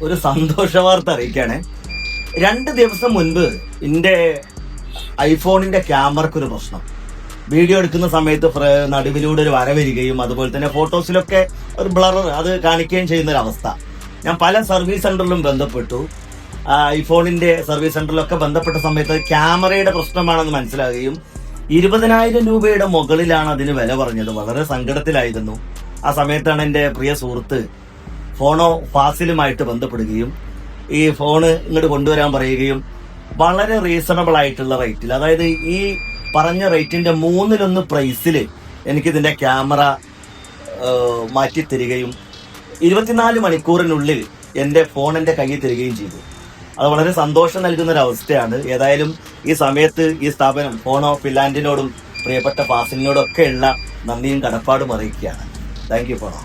ഒരു സന്തോഷ വാർത്ത അറിയിക്കുകയാണ്. 2 ദിവസം മുൻപ് എൻ്റെ ഐഫോണിന്റെ ക്യാമറയ്ക്ക് ഒരു പ്രശ്നം. വീഡിയോ എടുക്കുന്ന സമയത്ത് നടുവിലൂടെ ഒരു വര വരികയും അതുപോലെ തന്നെ ഫോട്ടോസിലൊക്കെ ഒരു ബ്ലർ അത് കാണിക്കുകയും ചെയ്യുന്ന ഒരു അവസ്ഥ. ഞാൻ പല സർവീസ് സെന്ററിലും ബന്ധപ്പെട്ടു. ഐഫോണിന്റെ സർവീസ് സെന്ററിലൊക്കെ ബന്ധപ്പെട്ട സമയത്ത് ക്യാമറയുടെ പ്രശ്നമാണെന്ന് മനസ്സിലാകുകയും 20,000 രൂപയുടെ മുകളിലാണ് അതിന് വില പറഞ്ഞത്. വളരെ സങ്കടത്തിലായിരുന്നു. ആ സമയത്താണ് എൻ്റെ പ്രിയ സുഹൃത്ത് ഫോണോ ഫാസിലുമായിട്ട് ബന്ധപ്പെടുകയും ഈ ഫോണ് ഇങ്ങോട്ട് കൊണ്ടുവരാൻ പറയുകയും വളരെ റീസണബിൾ ആയിട്ടുള്ള റേറ്റിൽ, അതായത് ഈ പറഞ്ഞ റേറ്റിന്റെ 1/3 പ്രൈസിൽ എനിക്കിതിന്റെ ക്യാമറ മാറ്റി തരികയും 24 മണിക്കൂറിനുള്ളിൽ എൻ്റെ ഫോൺ എൻ്റെ കയ്യിൽ തരികയും ചെയ്തു. അത് വളരെ സന്തോഷം നൽകുന്ന ഒരു അവസ്ഥയാണ്. ഏതായാലും ഈ സമയത്ത് ഈ സ്ഥാപനം ഫോണോ ഫിൻലാൻഡിനോടും പ്രിയപ്പെട്ട ഫാസിലിനോടും ഒക്കെയുള്ള നന്ദിയും കടപ്പാടും അറിയിക്കുകയാണ്. താങ്ക് യു ഫോണോ.